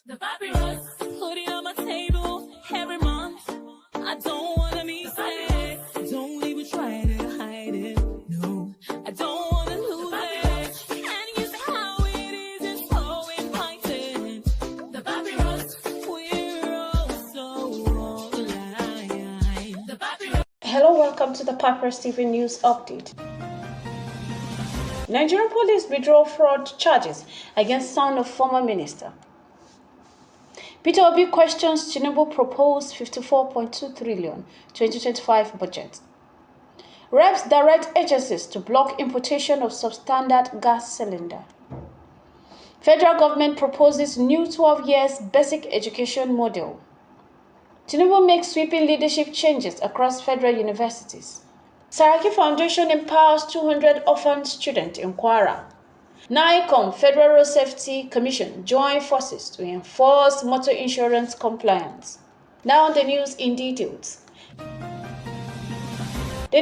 The papyrus, put it on my table every month. I don't wanna be sad. Don't even try to hide it. No, I don't wanna lose it. And you see how it is, it's so inviting. The papyrus, we're all so alive. The papyrus. Hello, welcome to the Papyrus TV News Update. Nigerian police withdraw fraud charges against son of former minister. Peter Obi questions Tinubu proposed 54.2 trillion 2025 budget. Reps direct agencies to block importation of substandard gas cylinder. Federal government proposes new 12 years basic education model. Tinubu makes sweeping leadership changes across federal universities. Saraki Foundation empowers 200 orphaned students in Kwara. NICOM, Federal Road Safety Commission, join forces to enforce motor insurance compliance. Now the news in details. The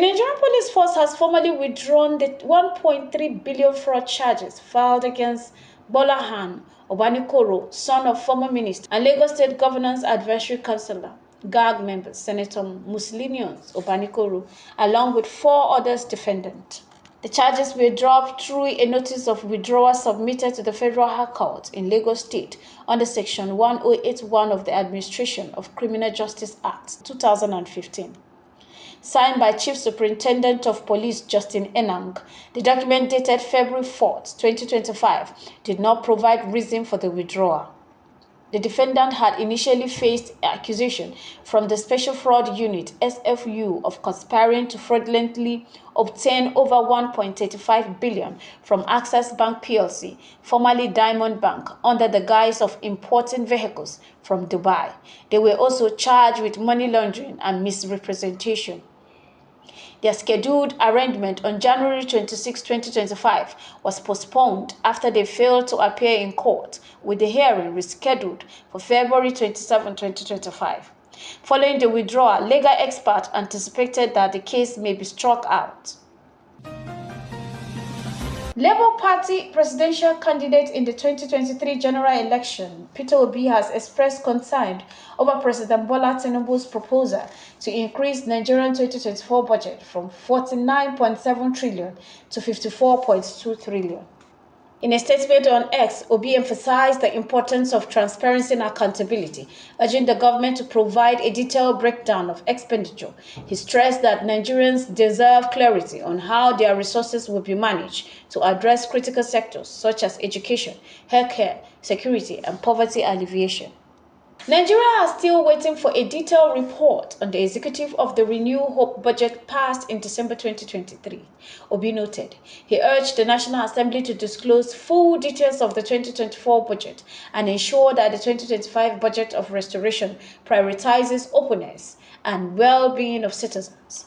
Nigerian police force has formally withdrawn the 1.3 billion fraud charges filed against Bolahan Obanikoro, son of former minister and Lagos State Governance Advisory Councillor, GAG members, Senator Muslinus Obanikoro, along with 4 others defendants. The charges were dropped through a notice of withdrawal submitted to the Federal High Court in Lagos State under Section 1081 of the Administration of Criminal Justice Act 2015. Signed by Chief Superintendent of Police Justin Enang, the document dated February 4, 2025, did not provide reason for the withdrawal. The defendant had initially faced accusation from the Special Fraud Unit (SFU) of conspiring to fraudulently obtain over 1.35 billion from Access Bank plc, formerly Diamond Bank, under the guise of importing vehicles from Dubai. They were also charged with money laundering and misrepresentation. Their scheduled arraignment on January 26, 2025 was postponed after they failed to appear in court, with the hearing rescheduled for February 27, 2025. Following the withdrawal, legal experts anticipated that the case may be struck out. Labour Party presidential candidate in the 2023 general election, Peter Obi, has expressed concern over President Bola Tinubu's proposal to increase Nigerian 2024 budget from 49.7 trillion to 54.2 trillion. In a statement on X, Obi emphasized the importance of transparency and accountability, urging the government to provide a detailed breakdown of expenditure. He stressed that Nigerians deserve clarity on how their resources will be managed to address critical sectors such as education, healthcare, security, and poverty alleviation. Nigeria is still waiting for a detailed report on the executive of the Renew Hope budget passed in December 2023, Obi noted. He urged the National Assembly to disclose full details of the 2024 budget and ensure that the 2025 budget of restoration prioritizes openness and well-being of citizens.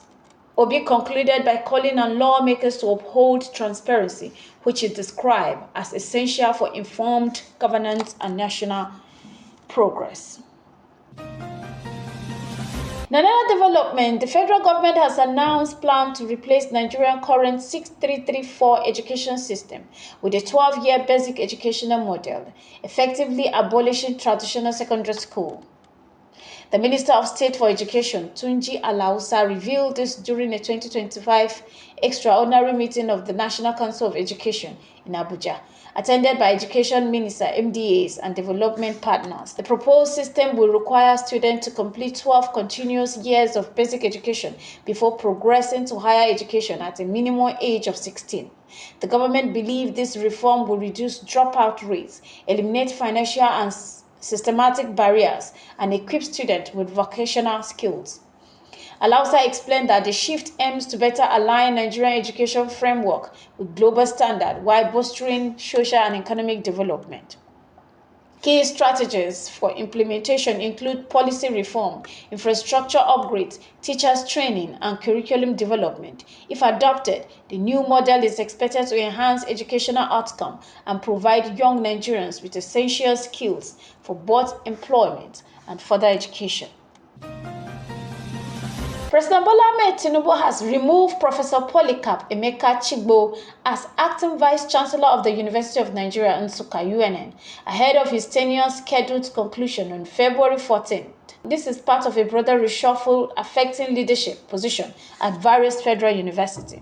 Obi concluded by calling on lawmakers to uphold transparency, which he described as essential for informed governance and national progress. In another development, the federal government has announced plans to replace Nigerian current 6334 education system with a 12-year basic educational model, effectively abolishing traditional secondary school. The Minister of State for Education, Tunji Alausa, revealed this during a 2025 extraordinary meeting of the National Council of Education in Abuja, attended by Education Minister, MDAs, and development partners. The proposed system will require students to complete 12 continuous years of basic education before progressing to higher education at a minimum age of 16. The government believes this reform will reduce dropout rates, eliminate financial and systematic barriers, and equip students with vocational skills. Alausa explained that the shift aims to better align Nigerian education framework with global standards while bolstering social and economic development. Key strategies for implementation include policy reform, infrastructure upgrades, teachers training, and curriculum development. If adopted, the new model is expected to enhance educational outcomes and provide young Nigerians with essential skills for both employment and further education. President Bola Ahmed Tinubu has removed Professor Polycarp Emeka Chigbo as acting Vice-Chancellor of the University of Nigeria, Nsukka, UNN, ahead of his tenure scheduled conclusion on February 14th. This is part of a broader reshuffle affecting leadership position at various federal universities.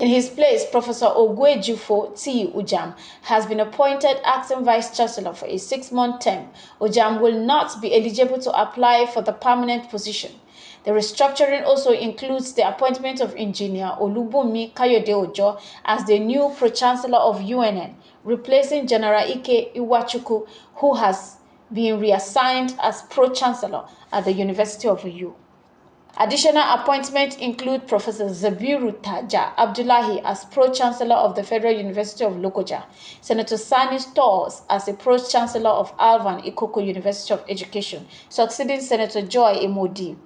In his place, Professor Ogwejufo T. Ujam has been appointed acting vice-chancellor for a 6-month term. Ujam will not be eligible to apply for the permanent position. The restructuring also includes the appointment of Engineer Olubunmi Kayode Ojo as the new pro-chancellor of UNN, replacing General Ike Iwachukwu, who has been reassigned as pro-chancellor at the University of Uyo. Additional appointments include Professor Zabiru Taja Abdullahi as Pro-Chancellor of the Federal University of Lokoja, Senator Sani Stores as a Pro-Chancellor of Alvan Ikoko University of Education, succeeding Senator Joy Imodi.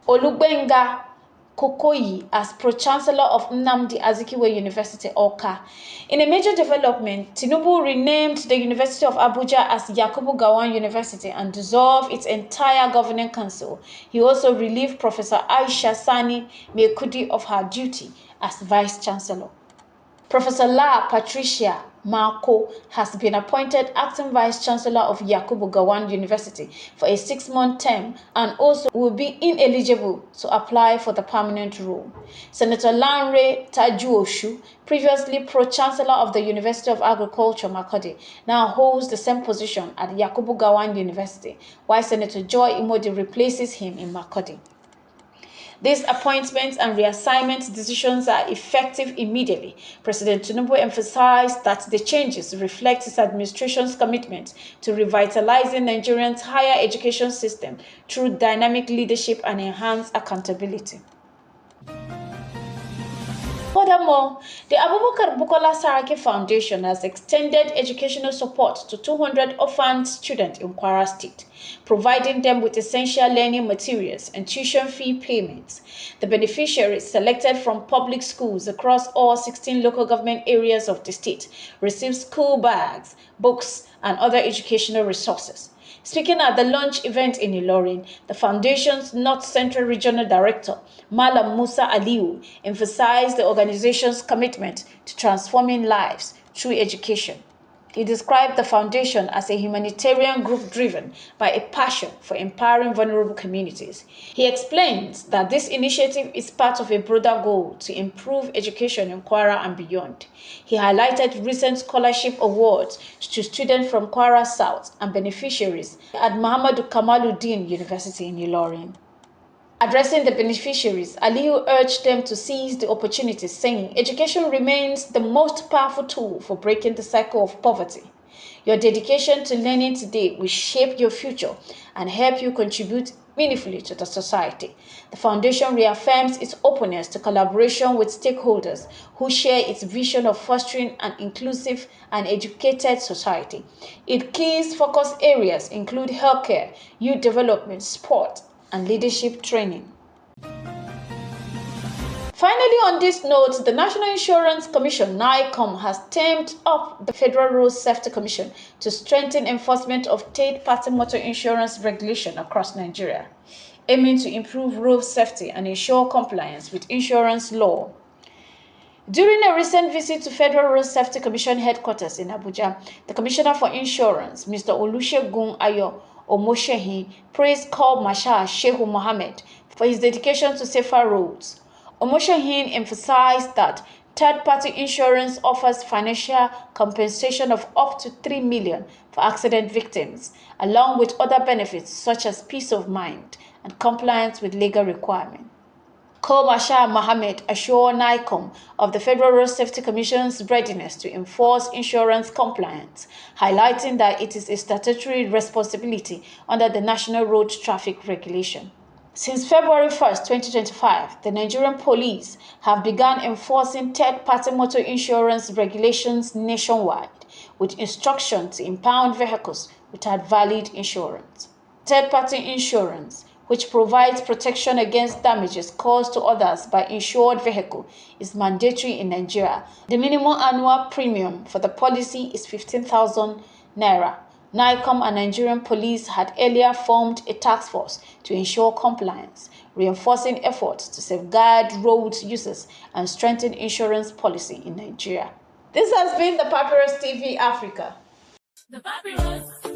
Olugbenga Kokoyi as Pro-Chancellor of Nnamdi Azikiwe University, Awka. In a major development, Tinubu renamed the University of Abuja as Yakubu Gowon University and dissolved its entire governing council. He also relieved Professor Aisha Sani Mekudi of her duty as Vice-Chancellor. Professor La Patricia Marco has been appointed acting Vice-Chancellor of Yakubu Gowon University for a 6-month term and also will be ineligible to apply for the permanent role. Senator Lanre Tajuoshu, previously Pro-Chancellor of the University of Agriculture, Makurdi, now holds the same position at Yakubu Gowon University, while Senator Joy Imodi replaces him in Makurdi. These appointments and reassignment decisions are effective immediately. President Tinubu emphasized that the changes reflect his administration's commitment to revitalizing Nigeria's higher education system through dynamic leadership and enhanced accountability. Furthermore, the Abubakar Bukola Saraki Foundation has extended educational support to 200 orphaned students in Kwara State, providing them with essential learning materials and tuition fee payments. The beneficiaries, selected from public schools across all 16 local government areas of the state, receive school bags, books, and other educational resources. Speaking at the launch event in Ilorin, the Foundation's North Central Regional Director, Malam Musa Aliu, emphasized the organization's commitment to transforming lives through education. He described the foundation as a humanitarian group driven by a passion for empowering vulnerable communities. He explains that this initiative is part of a broader goal to improve education in Kwara and beyond. He highlighted recent scholarship awards to students from Kwara South and beneficiaries at Muhammadu Kamaluddin University in Ilorin. Addressing the beneficiaries, Aliyu urged them to seize the opportunity, saying, "Education remains the most powerful tool for breaking the cycle of poverty. Your dedication to learning today will shape your future and help you contribute meaningfully to the society." The Foundation reaffirms its openness to collaboration with stakeholders who share its vision of fostering an inclusive and educated society. Its key focus areas include healthcare, youth development, sport, and leadership training. Finally, on this note, the National Insurance Commission, NICOM, has teamed up the Federal Road Safety Commission to strengthen enforcement of third-party motor insurance regulation across Nigeria, aiming to improve road safety and ensure compliance with insurance law. During a recent visit to Federal Road Safety Commission headquarters in Abuja, the Commissioner for Insurance, Mr. Olusegun Ayo Omoshehin, praised Corps Marshal Shehu Mohammed for his dedication to safer roads. Omoshehin emphasized that third-party insurance offers financial compensation of up to 3 million for accident victims, along with other benefits such as peace of mind and compliance with legal requirements. Corps Marshal Mohammed assured NICOM of the Federal Road Safety Commission's readiness to enforce insurance compliance, highlighting that it is a statutory responsibility under the National Road Traffic Regulation. Since February 1, 2025, the Nigerian police have begun enforcing third-party motor insurance regulations nationwide, with instructions to impound vehicles without valid insurance. Third-party insurance, which provides protection against damages caused to others by insured vehicle, is mandatory in Nigeria. The minimum annual premium for the policy is 15,000 naira, NICOM and Nigerian police had earlier formed a task force to ensure compliance, reinforcing efforts to safeguard road users and strengthen insurance policy in Nigeria. This has been the Papyrus TV Africa. The Papyrus.